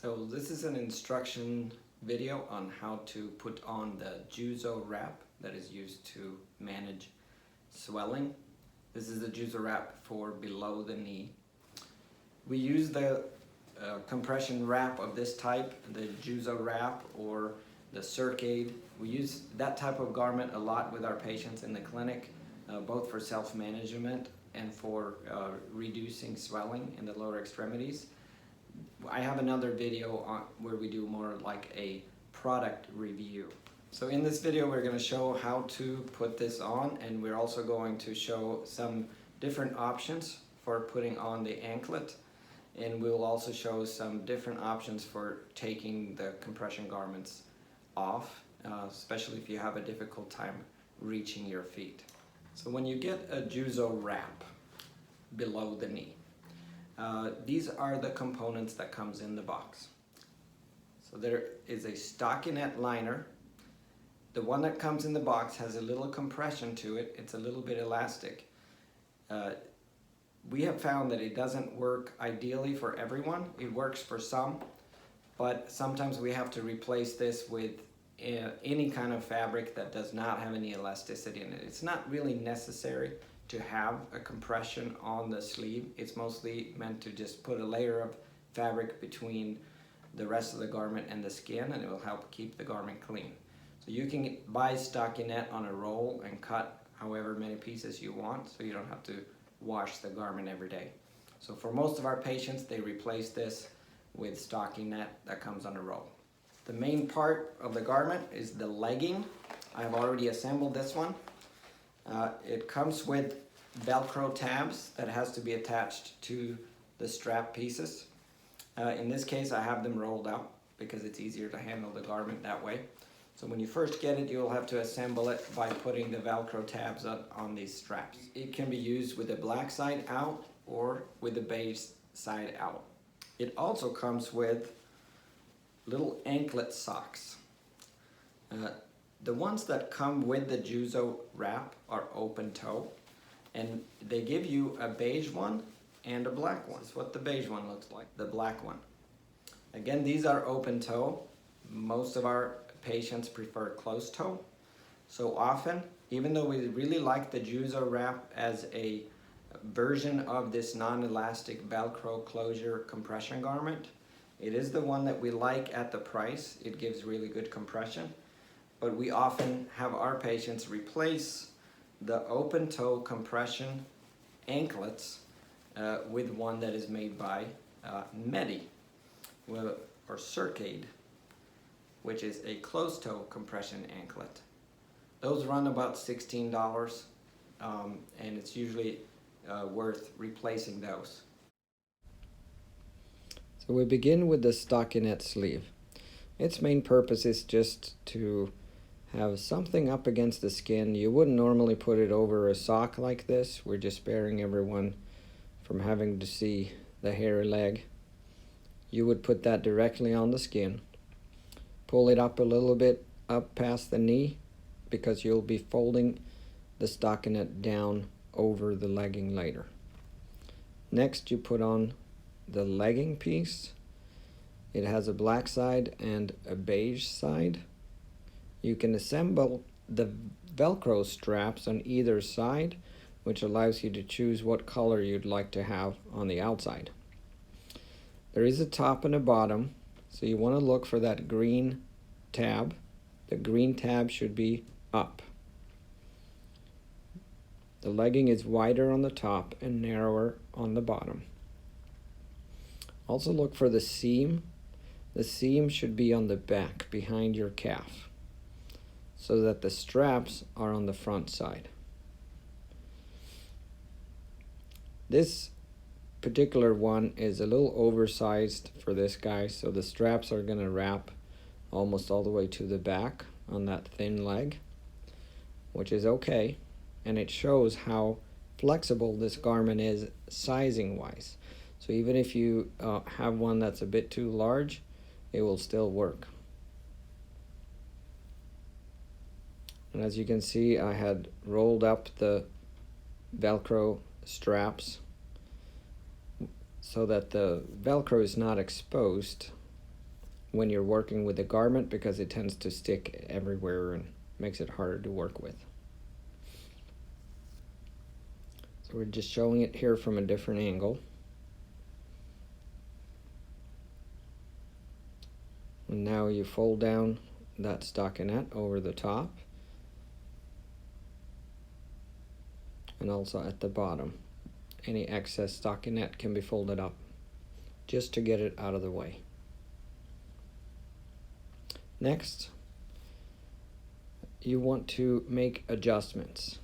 So this is an instruction video on how to put on the Juzo wrap that is used to manage swelling. This is the Juzo wrap for below the knee. We use the compression wrap of this type, the Juzo wrap or the Circade. We use that type of garment a lot with our patients in the clinic, both for self-management and for reducing swelling in the lower extremities. I have another video where we do more like a product review. So in this video we're going to show how to put this on, and we're also going to show some different options for putting on the anklet, and we will also show some different options for taking the compression garments off, especially if you have a difficult time reaching your feet. So when you get a Juzo wrap below the knee, these are the components that comes in the box. So there is a stockinette liner. The one that comes in the box has a little compression to it. It's a little bit elastic. We have found that it doesn't work ideally for everyone. It works for some, but sometimes we have to replace this with any kind of fabric that does not have any elasticity in it. It's not really necessary to have a compression on the sleeve. It's mostly meant to just put a layer of fabric between the rest of the garment and the skin, and it will help keep the garment clean. So you can buy stockinette on a roll and cut however many pieces you want, so you don't have to wash the garment every day. So for most of our patients, they replace this with stockinette that comes on a roll. The main part of the garment is the legging. I've already assembled this one. It comes with Velcro tabs that has to be attached to the strap pieces. In this case, I have them rolled out because it's easier to handle the garment that way. So when you first get it, you'll have to assemble it by putting the Velcro tabs on these straps. It can be used with the black side out or with the beige side out. It also comes with little anklet socks. The ones that come with the Juzo wrap are open toe, and they give you a beige one and a black one. This is what the beige one looks like, the black one. Again, these are open toe. Most of our patients prefer closed toe. So often, even though we really like the Juzo wrap as a version of this non-elastic Velcro closure compression garment, it is the one that we like at the price. It gives really good compression. But we often have our patients replace the open toe compression anklets with one that is made by Medi or Circade, which is a closed toe compression anklet. Those run about $16, and it's usually worth replacing those. So we begin with the stockinette sleeve. Its main purpose is just to have something up against the skin. You wouldn't normally put it over a sock like this. We're just sparing everyone from having to see the hairy leg. You would put that directly on the skin. Pull it up a little bit up past the knee, because you'll be folding the stockinette down over the legging later. Next, you put on the legging piece. It has a black side and a beige side. You can assemble the Velcro straps on either side, which allows you to choose what color you'd like to have on the outside. There is a top and a bottom, so you want to look for that green tab. The green tab should be up. The legging is wider on the top and narrower on the bottom. Also look for the seam. The seam should be on the back behind your calf, so that the straps are on the front side. This particular one is a little oversized for this guy, so the straps are going to wrap almost all the way to the back on that thin leg, which is okay, and it shows how flexible this garment is sizing wise. So even if you have one that's a bit too large, it will still work. And as you can see, I had rolled up the Velcro straps so that the Velcro is not exposed when you're working with the garment because it tends to stick everywhere and makes it harder to work with. So we're just showing it here from a different angle. And now you fold down that stockinette over the top and also at the bottom. Any excess stockinette can be folded up just to get it out of the way. Next, you want to make adjustments.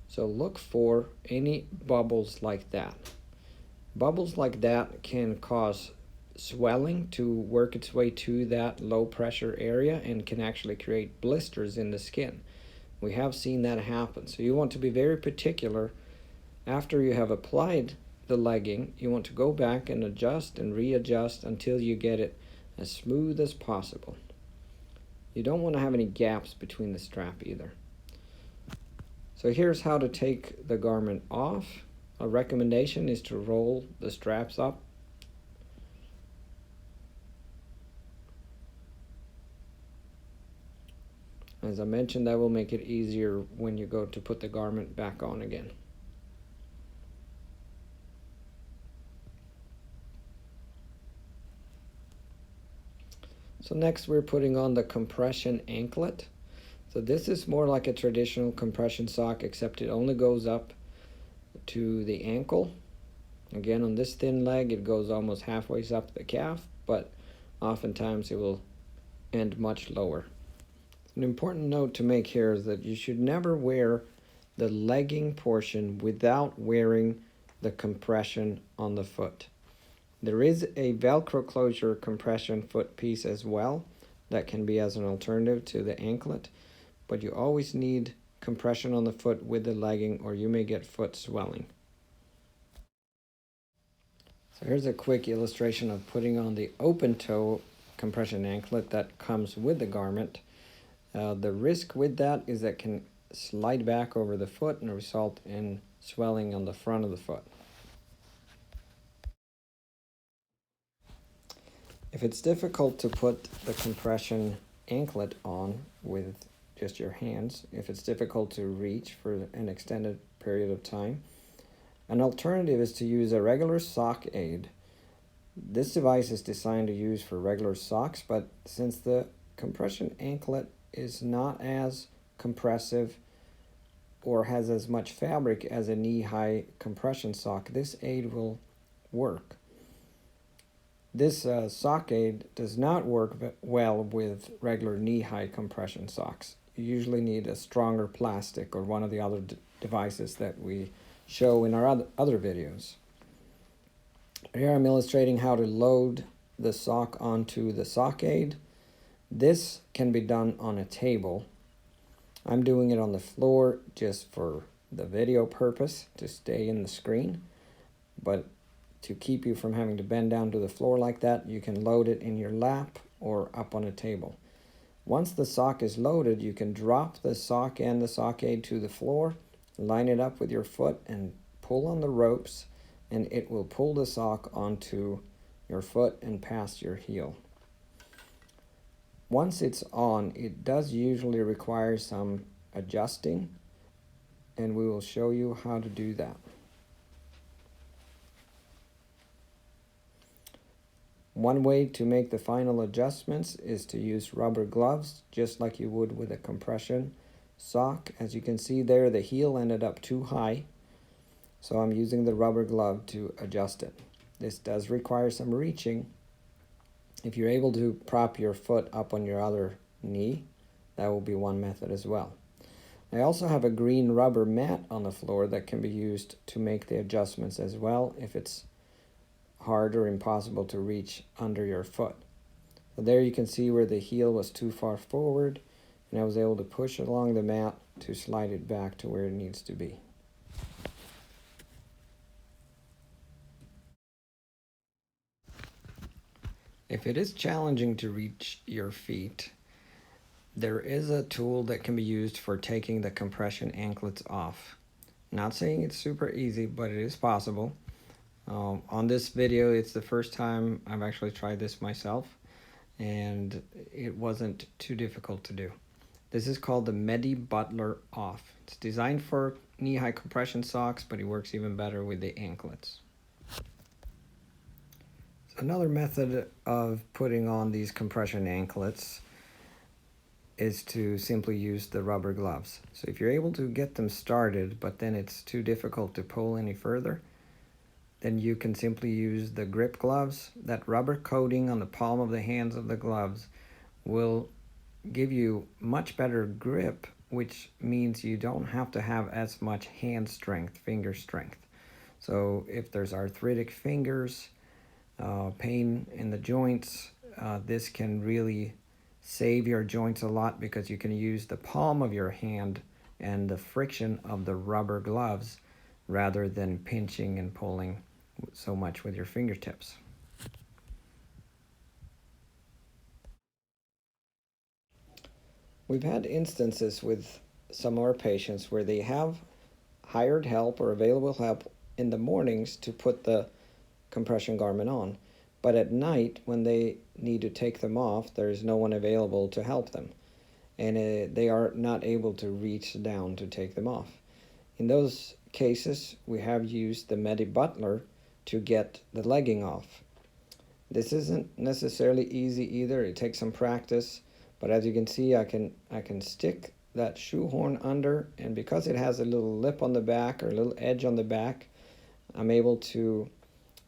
So look for any bubbles like that. Bubbles like that can cause swelling to work its way to that low pressure area and can actually create blisters in the skin. We have seen that happen. So you want to be very particular. After you have applied the legging, you want to go back and adjust and readjust until you get it as smooth as possible. You don't want to have any gaps between the strap either. So here's how to take the garment off. A recommendation is to roll the straps up. As I mentioned, that will make it easier when you go to put the garment back on again. So next we're putting on the compression anklet. So this is more like a traditional compression sock, except it only goes up to the ankle. Again, on this thin leg it goes almost halfway up the calf, but oftentimes it will end much lower. An important note to make here is that you should never wear the legging portion without wearing the compression on the foot. There is a Velcro closure compression foot piece as well that can be as an alternative to the anklet, but you always need compression on the foot with the legging or you may get foot swelling. So here's a quick illustration of putting on the open toe compression anklet that comes with the garment. The risk with that is that it can slide back over the foot and result in swelling on the front of the foot. If it's difficult to put the compression anklet on with just your hands, if it's difficult to reach for an extended period of time, an alternative is to use a regular sock aid. This device is designed to use for regular socks, but since the compression anklet is not as compressive or has as much fabric as a knee-high compression sock, this aid will work. This sock aid does not work well with regular knee-high compression socks. You usually need a stronger plastic or one of the other devices that we show in our other videos. Here I'm illustrating how to load the sock onto the sock aid. This can be done on a table. I'm doing it on the floor just for the video purpose to stay in the screen, but to keep you from having to bend down to the floor like that, you can load it in your lap or up on a table. Once the sock is loaded, you can drop the sock and the sock aid to the floor, line it up with your foot and pull on the ropes, and it will pull the sock onto your foot and past your heel. Once it's on, it does usually require some adjusting, and we will show you how to do that. One way to make the final adjustments is to use rubber gloves, just like you would with a compression sock. As you can see there, the heel ended up too high, so I'm using the rubber glove to adjust it. This does require some reaching. If you're able to prop your foot up on your other knee, that will be one method as well. I also have a green rubber mat on the floor that can be used to make the adjustments as well if it's hard or impossible to reach under your foot. So there you can see where the heel was too far forward, and I was able to push it along the mat to slide it back to where it needs to be. If it is challenging to reach your feet, there is a tool that can be used for taking the compression anklets off. Not saying it's super easy, but it is possible. On this video, it's the first time I've actually tried this myself. and it wasn't too difficult to do. This is called the Medi Butler Off. It's designed for knee-high compression socks, but it works even better with the anklets. Another method of putting on these compression anklets is to simply use the rubber gloves. So if you're able to get them started, but then it's too difficult to pull any further, then you can simply use the grip gloves. That rubber coating on the palm of the hands of the gloves will give you much better grip, which means you don't have to have as much hand strength, finger strength. So if there's arthritic fingers, pain in the joints, this can really save your joints a lot, because you can use the palm of your hand and the friction of the rubber gloves rather than pinching and pulling so much with your fingertips. We've had instances with some of our patients where they have hired help or available help in the mornings to put the compression garment on, but at night when they need to take them off, there's no one available to help them, and they are not able to reach down to take them off. In those cases, we have used the Medi Butler to get the legging off. This isn't necessarily easy either. It takes some practice, but as you can see, I can stick that shoehorn under, and because it has a little lip on the back or a little edge on the back, I'm able to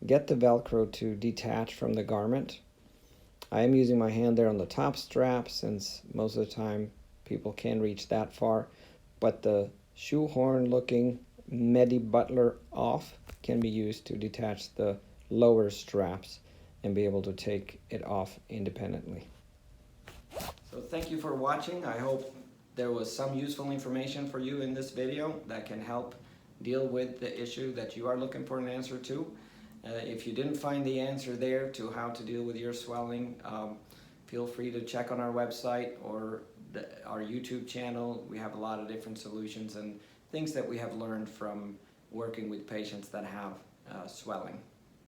get the Velcro to detach from the garment. I am using my hand there on the top strap, since most of the time people can reach that far, but the shoehorn looking Medi Butler Off can be used to detach the lower straps and be able to take it off independently. So thank you for watching. I hope there was some useful information for you in this video that can help deal with the issue that you are looking for an answer to. If you didn't find the answer there to how to deal with your swelling, feel free to check on our website or our YouTube channel. We have a lot of different solutions and things that we have learned from working with patients that have swelling.